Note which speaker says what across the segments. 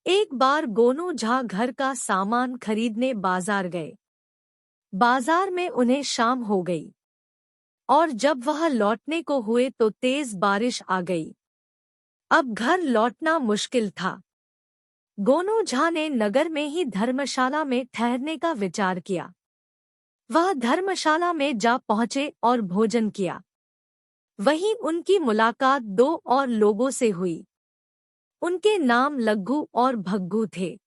Speaker 1: एक बार गोनू झा घर का सामान खरीदने बाजार गए। बाजार में उन्हें शाम हो गई और जब वह लौटने को हुए तो तेज बारिश आ गई। अब घर लौटना मुश्किल था। गोनू झा ने नगर में ही धर्मशाला में ठहरने का विचार किया। वह धर्मशाला में जा पहुंचे और भोजन किया। वहीं उनकी मुलाकात दो और लोगों से हुई। उनके नाम लग्गू और भग्गू थे।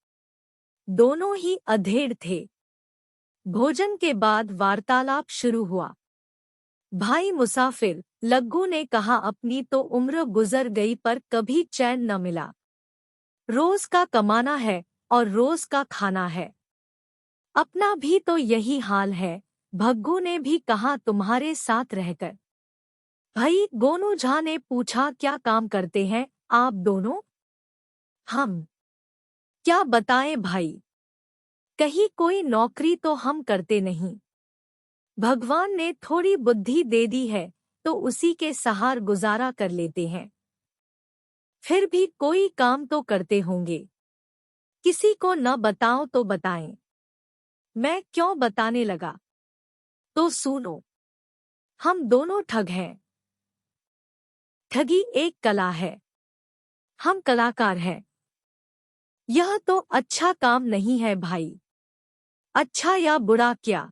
Speaker 1: दोनों ही अधेड़ थे। भोजन के बाद वार्तालाप शुरू हुआ। भाई मुसाफिर, लग्गू ने कहा, अपनी तो उम्र गुजर गई पर कभी चैन न मिला। रोज का कमाना है और रोज का खाना है। अपना भी तो यही हाल है। भग्गू ने भी कहा, तुम्हारे साथ रहकर। भाई, गोनू झा ने पूछा, क्या काम करते हैं आप दोनों? हम क्या बताएं भाई, कहीं कोई नौकरी तो हम करते नहीं। भगवान ने थोड़ी बुद्धि दे दी है तो उसी के सहार गुजारा कर लेते हैं। फिर भी कोई काम तो करते होंगे। किसी को न बताओ तो बताएं। मैं क्यों बताने लगा? तो सुनो, हम दोनों ठग हैं। ठगी एक कला है। हम कलाकार हैं। यह तो अच्छा काम नहीं है भाई। अच्छा या बुरा क्या,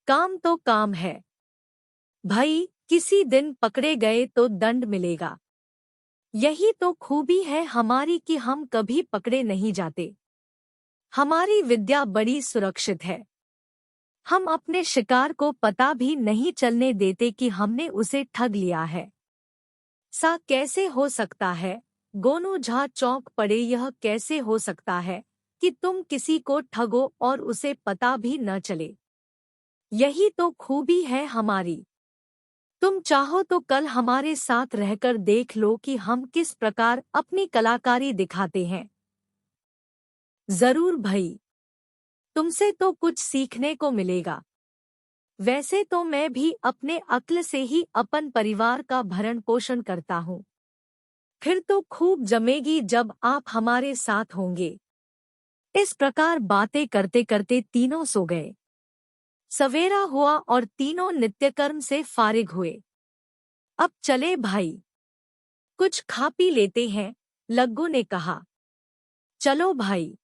Speaker 1: काम तो काम है। भाई, किसी दिन पकड़े गए तो दंड मिलेगा। यही तो खूबी है हमारी कि हम कभी पकड़े नहीं जाते। हमारी विद्या बड़ी सुरक्षित है। हम अपने शिकार को पता भी नहीं चलने देते कि हमने उसे ठग लिया है। सा कैसे हो सकता है? गोनू झा चौंक पड़े। यह कैसे हो सकता है कि तुम किसी को ठगो और उसे पता भी न चले? यही तो खूबी है हमारी। तुम चाहो तो कल हमारे साथ रहकर देख लो कि हम किस प्रकार अपनी कलाकारी दिखाते हैं। जरूर भई, तुमसे तो कुछ सीखने को मिलेगा। वैसे तो मैं भी अपने अक्ल से ही अपन परिवार का भरण पोषण करता हूँ। फिर तो खूब जमेगी जब आप हमारे साथ होंगे। इस प्रकार बातें करते करते तीनों सो गए। सवेरा हुआ और तीनों नित्यकर्म से फारिग हुए। अब चले भाई, कुछ खा पी लेते हैं, लग्गू ने कहा। चलो भाई,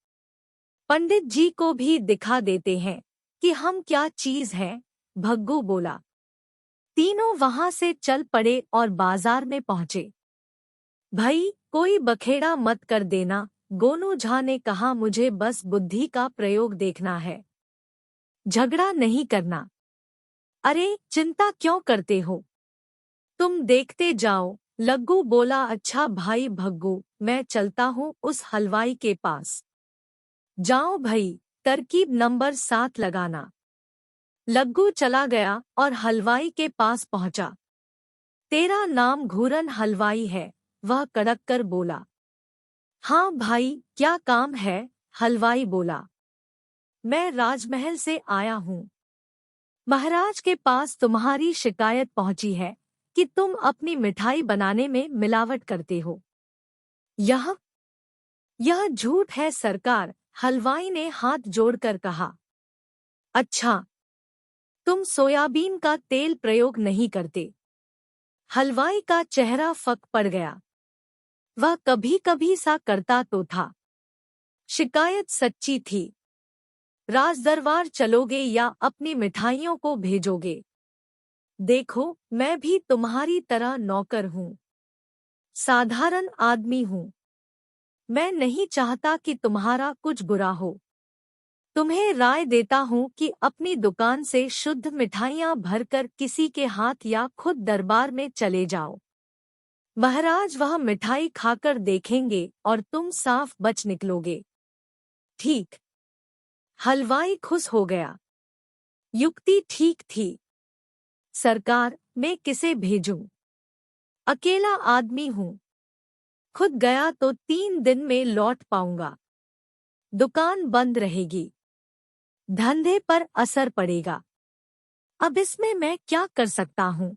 Speaker 1: पंडित जी को भी दिखा देते हैं कि हम क्या चीज हैं, भग्गू बोला। तीनों वहां से चल पड़े और बाजार में पहुंचे। भाई, कोई बखेड़ा मत कर देना, गोनू झा ने कहा। मुझे बस बुद्धि का प्रयोग देखना है, झगड़ा नहीं करना। अरे, चिंता क्यों करते हो? तुम देखते जाओ, लग्गू बोला। अच्छा भाई भग्गू, मैं चलता हूँ उस हलवाई के पास। जाओ भई, तरकीब नंबर 7 लगाना। लग्गू चला गया और हलवाई के पास पहुंचा। तेरा नाम घूरन हलवाई है? वह कड़क कर बोला। हाँ भाई, क्या काम है? हलवाई बोला। मैं राजमहल से आया हूँ। महाराज के पास तुम्हारी शिकायत पहुंची है कि तुम अपनी मिठाई बनाने में मिलावट करते हो। यह झूठ है सरकार, हलवाई ने हाथ जोड़कर कहा। अच्छा, तुम सोयाबीन का तेल प्रयोग नहीं करते? हलवाई का चेहरा फक पड़ गया। वह कभी कभी सा करता तो था। शिकायत सच्ची थी। राजदरबार चलोगे या अपनी मिठाइयों को भेजोगे? देखो, मैं भी तुम्हारी तरह नौकर हूँ, साधारण आदमी हूँ। मैं नहीं चाहता कि तुम्हारा कुछ बुरा हो। तुम्हें राय देता हूँ कि अपनी दुकान से शुद्ध मिठाइयाँ भरकर किसी के हाथ या खुद दरबार में चले जाओ। महाराज वह मिठाई खाकर देखेंगे और तुम साफ बच निकलोगे। ठीक। हलवाई खुश हो गया। युक्ति ठीक थी। सरकार, मैं किसे भेजूं? अकेला आदमी हूँ। खुद गया तो 3 दिन में लौट पाऊंगा। दुकान बंद रहेगी। धंधे पर असर पड़ेगा। अब इसमें मैं क्या कर सकता हूँ?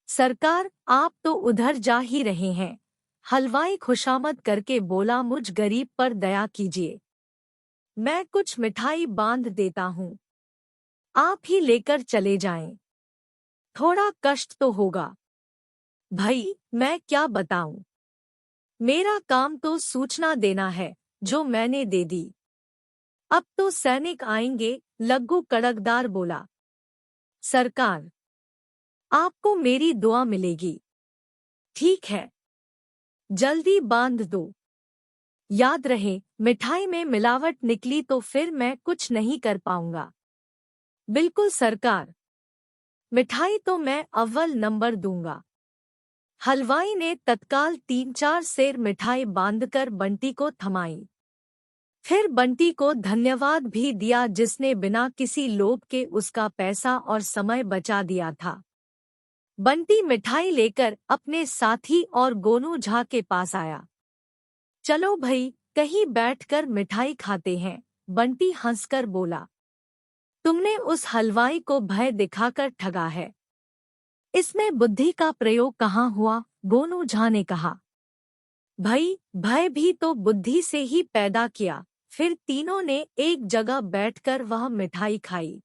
Speaker 1: सरकार, आप तो उधर जा ही रहे हैं, हलवाई खुशामद करके बोला, मुझ गरीब पर दया कीजिए, मैं कुछ मिठाई बांध देता हूँ, आप ही लेकर चले जाएं। थोड़ा कष्ट तो होगा। भाई मैं क्या बताऊं, मेरा काम तो सूचना देना है, जो मैंने दे दी। अब तो सैनिक आएंगे, लग्गू कड़कदार बोला। सरकार, आपको मेरी दुआ मिलेगी। ठीक है, जल्दी बांध दो। याद रहे, मिठाई में मिलावट निकली तो फिर मैं कुछ नहीं कर पाऊंगा। बिल्कुल सरकार, मिठाई तो मैं अव्वल नंबर दूंगा। हलवाई ने तत्काल 3-4 सेर मिठाई बांधकर बंटी को थमाई। फिर बंटी को धन्यवाद भी दिया, जिसने बिना किसी लोभ के उसका पैसा और समय बचा दिया था। बंटी मिठाई लेकर अपने साथी और गोनू झा के पास आया। चलो भई, कहीं बैठकर मिठाई खाते हैं, बंटी हंसकर बोला। तुमने उस हलवाई को भय दिखाकर ठगा है, इसमें बुद्धि का प्रयोग कहाँ हुआ? गोनू झा ने कहा। भई, भय भी तो बुद्धि से ही पैदा किया। फिर तीनों ने एक जगह बैठकर वह मिठाई खाई।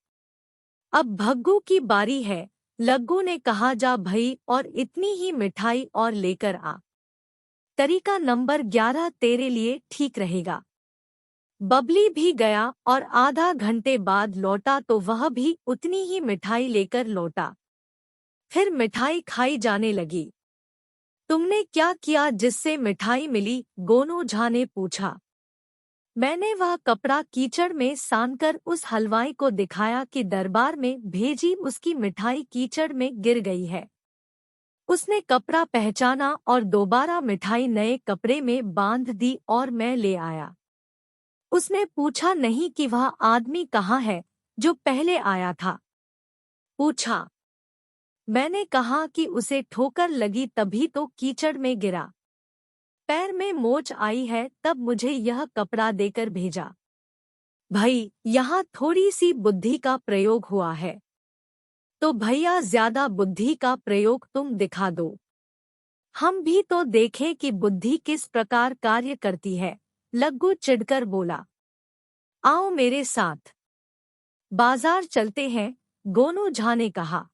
Speaker 1: अब भग्गू की बारी है, लग्गू ने कहा, जा भई और इतनी ही मिठाई और लेकर आ। तरीका नंबर 11 तेरे लिए ठीक रहेगा। बबली भी गया और आधा घंटे बाद लौटा तो वह भी उतनी ही मिठाई लेकर लौटा। फिर मिठाई खाई जाने लगी। तुमने क्या किया जिससे मिठाई मिली? गोनू झा ने पूछा। मैंने वह कपड़ा कीचड़ में सानकर उस हलवाई को दिखाया कि दरबार में भेजी उसकी मिठाई कीचड़ में गिर गई है। उसने कपड़ा पहचाना और दोबारा मिठाई नए कपड़े में बांध दी और मैं ले आया। उसने पूछा नहीं कि वह आदमी कहाँ है जो पहले आया था। पूछा। मैंने कहा कि उसे ठोकर लगी तभी तो कीचड़ में गिरा। पैर में मोच आई है तब मुझे यह कपड़ा देकर भेजा। भाई, यहाँ थोड़ी सी बुद्धि का प्रयोग हुआ है, तो भैया ज्यादा बुद्धि का प्रयोग तुम दिखा दो, हम भी तो देखें कि बुद्धि किस प्रकार कार्य करती है। लग्गू चिढ़कर बोला। आओ मेरे साथ, बाजार चलते हैं, गोनू झा ने कहा।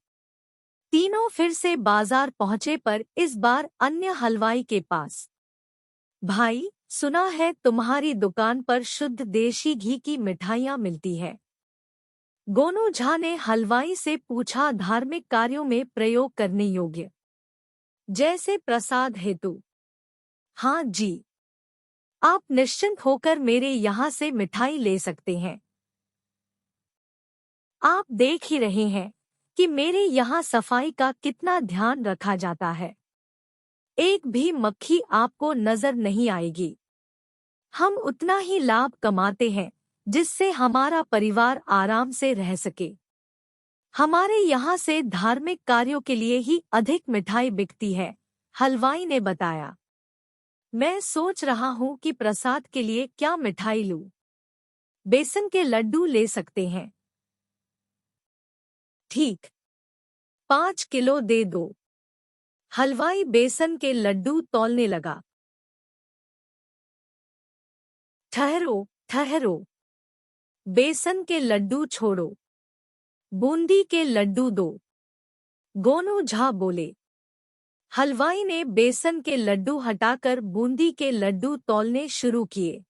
Speaker 1: तीनों फिर से बाजार पहुंचे, पर इस बार अन्य हलवाई के पास। भाई, सुना है तुम्हारी दुकान पर शुद्ध देशी घी की मिठाइयाँ मिलती है। गोनू झा ने हलवाई से पूछा, धार्मिक कार्यों में प्रयोग करने योग्य, जैसे प्रसाद हेतु। हाँ जी, आप निश्चिंत होकर मेरे यहाँ से मिठाई ले सकते हैं। आप देख ही रहे हैं कि मेरे यहाँ सफाई का कितना ध्यान रखा जाता है। एक भी मक्खी आपको नजर नहीं आएगी। हम उतना ही लाभ कमाते हैं जिससे हमारा परिवार आराम से रह सके। हमारे यहाँ से धार्मिक कार्यों के लिए ही अधिक मिठाई बिकती है, हलवाई ने बताया। मैं सोच रहा हूँ कि प्रसाद के लिए क्या मिठाई लूं। बेसन के लड्डू ले सकते हैं। ठीक, 5 किलो दे दो। हलवाई बेसन के लड्डू तौलने लगा। ठहरो, ठहरो, बेसन के लड्डू छोड़ो, बूंदी के लड्डू दो, गोनू झा बोले। हलवाई ने बेसन के लड्डू हटाकर बूंदी के लड्डू तौलने शुरू किए।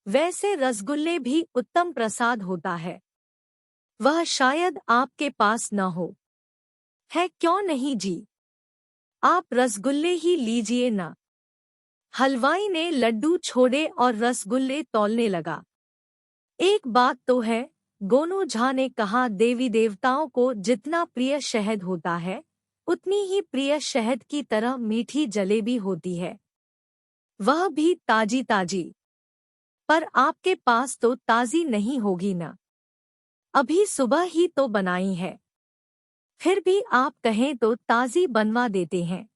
Speaker 1: वैसे रसगुल्ले भी उत्तम प्रसाद होता है, वह शायद आपके पास न हो। है क्यों नहीं जी, आप रसगुल्ले ही लीजिए ना। हलवाई ने लड्डू छोड़े और रसगुल्ले तौलने लगा। एक बात तो है, गोनू झा ने कहा, देवी देवताओं को जितना प्रिय शहद होता है उतनी ही प्रिय शहद की तरह मीठी जलेबी होती है, वह भी ताजी ताजी। पर आपके पास तो ताजी नहीं होगी ना, अभी सुबह ही तो बनाई है। फिर भी आप कहें तो ताजी बनवा देते हैं।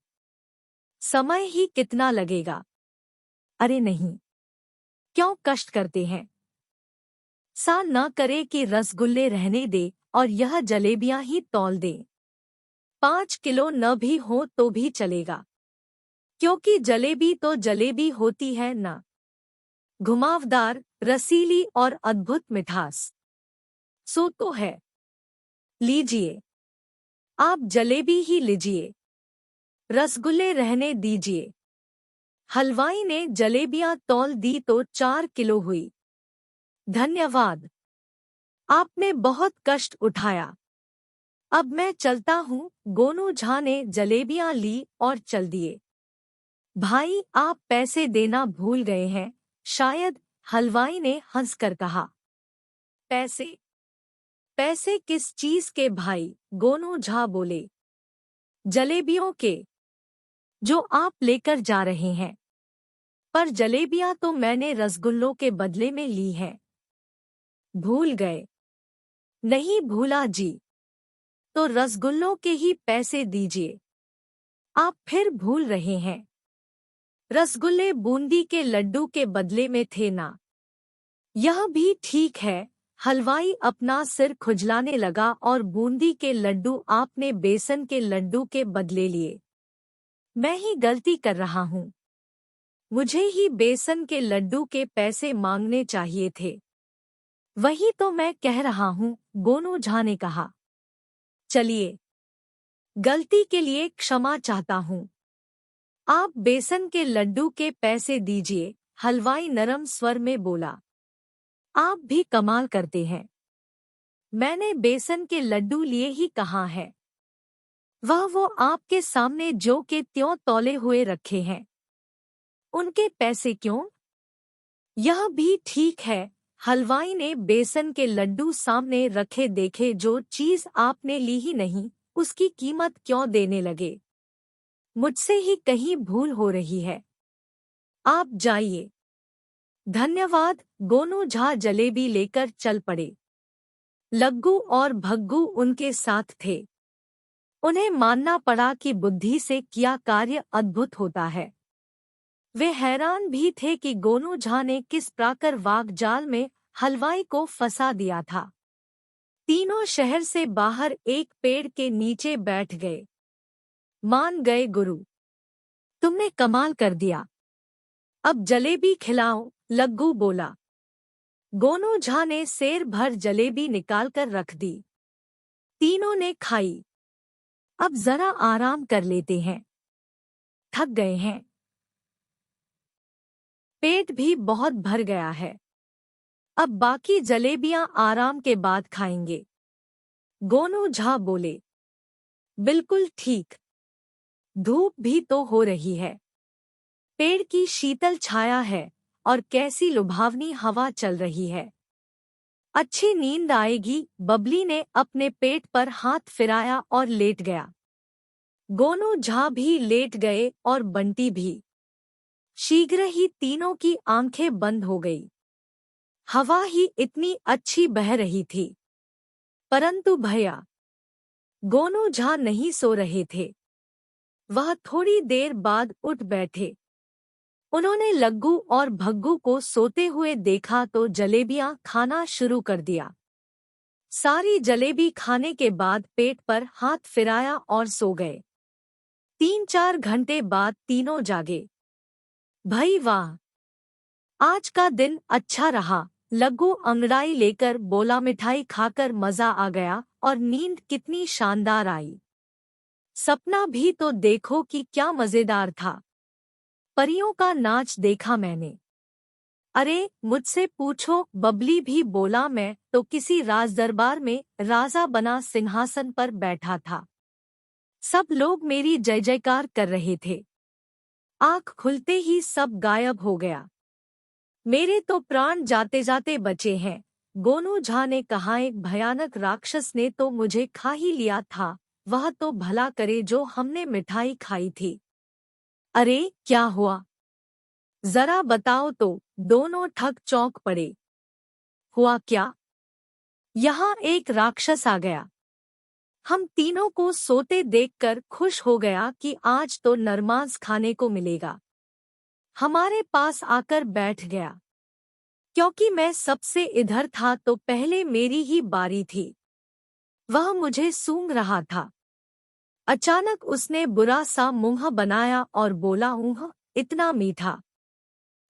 Speaker 1: समय ही कितना लगेगा। अरे नहीं, क्यों कष्ट करते हैं। सा न करे कि रसगुल्ले रहने दे और यह जलेबियां ही तौल दे। 5 किलो न भी हो तो भी चलेगा। क्योंकि जलेबी तो जलेबी होती है ना, घुमावदार, रसीली और अद्भुत मिठास। सो तो है। लीजिए, आप जलेबी ही लीजिए, रसगुल्ले रहने दीजिए। हलवाई ने जलेबियां तौल दी तो 4 किलो हुई। धन्यवाद, आपने बहुत कष्ट उठाया। अब मैं चलता हूँ। गोनू झा ने जलेबियां ली और चल दिए। भाई, आप पैसे देना भूल गए हैं शायद, हलवाई ने हंसकर कहा। पैसे? पैसे किस चीज के भाई? गोनू झा बोले। जलेबियों के, जो आप लेकर जा रहे हैं। पर जलेबियां तो मैंने रसगुल्लों के बदले में ली हैं। भूल गए? नहीं भूला जी। तो रसगुल्लों के ही पैसे दीजिए। आप फिर भूल रहे हैं। रसगुल्ले बूंदी के लड्डू के बदले में थे ना। यह भी ठीक है। हलवाई अपना सिर खुजलाने लगा। और बूंदी के लड्डू आपने बेसन के लड्डू के बदले लिए। मैं ही गलती कर रहा हूँ। मुझे ही बेसन के लड्डू के पैसे मांगने चाहिए थे। वही तो मैं कह रहा हूँ, गोनू झा ने कहा। चलिए, गलती के लिए क्षमा चाहता हूँ। आप बेसन के लड्डू के पैसे दीजिए, हलवाई नरम स्वर में बोला। आप भी कमाल करते हैं। मैंने बेसन के लड्डू लिए ही कहाँ है। वो आपके सामने जो के त्यों तौले हुए रखे हैं। उनके पैसे क्यों? यह भी ठीक है। हलवाई ने बेसन के लड्डू सामने रखे देखे। जो चीज आपने ली ही नहीं, उसकी कीमत क्यों देने लगे? मुझसे ही कहीं भूल हो रही है। आप जाइए। धन्यवाद। गोनू झा जलेबी लेकर चल पड़े। लग्गू और भग्गू उनके साथ थे। उन्हें मानना पड़ा कि बुद्धि से किया कार्य अद्भुत होता है। वे हैरान भी थे कि गोनू झा ने किस प्रकार वाकजाल में हलवाई को फंसा दिया था। तीनों शहर से बाहर एक पेड़ के नीचे बैठ गए। मान गए गुरु, तुमने कमाल कर दिया। अब जलेबी खिलाओ, लग्गू बोला। गोनू झा ने सेर भर जलेबी निकालकर रख दी। तीनों ने खाई। अब जरा आराम कर लेते हैं, थक गए हैं। पेट भी बहुत भर गया है। अब बाकी जलेबियां आराम के बाद खाएंगे। गोनू झा बोले। बिल्कुल ठीक। धूप भी तो हो रही है। पेड़ की शीतल छाया है और कैसी लुभावनी हवा चल रही है। अच्छी नींद आएगी। बबली ने अपने पेट पर हाथ फिराया और लेट गया। गोनू झा भी लेट गए और बंटी भी। शीघ्र ही तीनों की आंखें बंद हो गई। हवा ही इतनी अच्छी बह रही थी। परंतु भैया गोनू झा नहीं सो रहे थे। वह थोड़ी देर बाद उठ बैठे। उन्होंने लग्गू और भग्गू को सोते हुए देखा तो जलेबियां खाना शुरू कर दिया। सारी जलेबी खाने के बाद पेट पर हाथ फिराया और सो गए। 3-4 घंटे बाद तीनों जागे। भाई वाह, आज का दिन अच्छा रहा। लग्गू अंगड़ाई लेकर बोला। मिठाई खाकर मजा आ गया और नींद कितनी शानदार आई। सपना भी तो देखो कि क्या मजेदार था। परियों का नाच देखा मैंने। अरे मुझसे पूछो, बबली भी बोला। मैं तो किसी राजदरबार में राजा बना सिंहासन पर बैठा था। सब लोग मेरी जय जयकार कर रहे थे। आँख खुलते ही सब गायब हो गया। मेरे तो प्राण जाते जाते बचे हैं। गोनू झा ने कहा। एक भयानक राक्षस ने तो मुझे खा ही लिया था। वह तो भला करे जो हमने मिठाई खाई थी। अरे क्या हुआ, जरा बताओ तो। दोनों ठग चौंक पड़े। हुआ क्या? यहाँ एक राक्षस आ गया। हम तीनों को सोते देखकर खुश हो गया कि आज तो नरमांस खाने को मिलेगा। हमारे पास आकर बैठ गया। क्योंकि मैं सबसे इधर था तो पहले मेरी ही बारी थी। वह मुझे सूंघ रहा था। अचानक उसने बुरा सा मुंह बनाया और बोला, ऊह, इतना मीठा।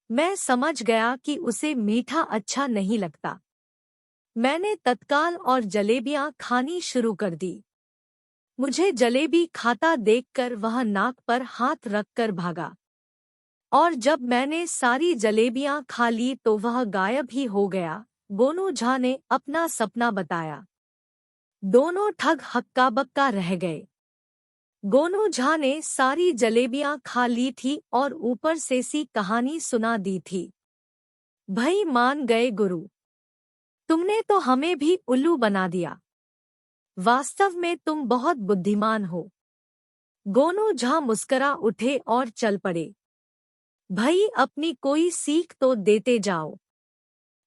Speaker 1: मैं समझ गया कि उसे मीठा अच्छा नहीं लगता। मैंने तत्काल और जलेबियां खानी शुरू कर दी। मुझे जलेबी खाता देखकर वह नाक पर हाथ रखकर भागा, और जब मैंने सारी जलेबियां खा ली तो वह गायब ही हो गया। गोनू झा ने अपना सपना बताया। दोनों ठग हक्का बक्का रह गए। गोनू झा ने सारी जलेबियां खा ली थी और ऊपर से सी कहानी सुना दी थी। भाई मान गए गुरु, तुमने तो हमें भी उल्लू बना दिया। वास्तव में तुम बहुत बुद्धिमान हो। गोनू झा मुस्करा उठे और चल पड़े। भाई अपनी कोई सीख तो देते जाओ।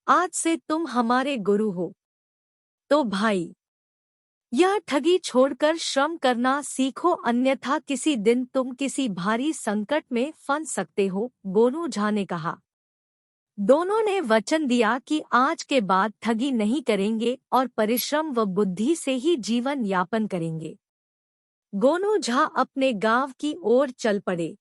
Speaker 1: आज से तुम हमारे गुरु हो। तो भाई, यह ठगी छोड़कर श्रम करना सीखो, अन्यथा किसी दिन तुम किसी भारी संकट में फंस सकते हो, गोनू झा ने कहा। दोनों ने वचन दिया कि आज के बाद ठगी नहीं करेंगे और परिश्रम व बुद्धि से ही जीवन यापन करेंगे। गोनू झा अपने गांव की ओर चल पड़े।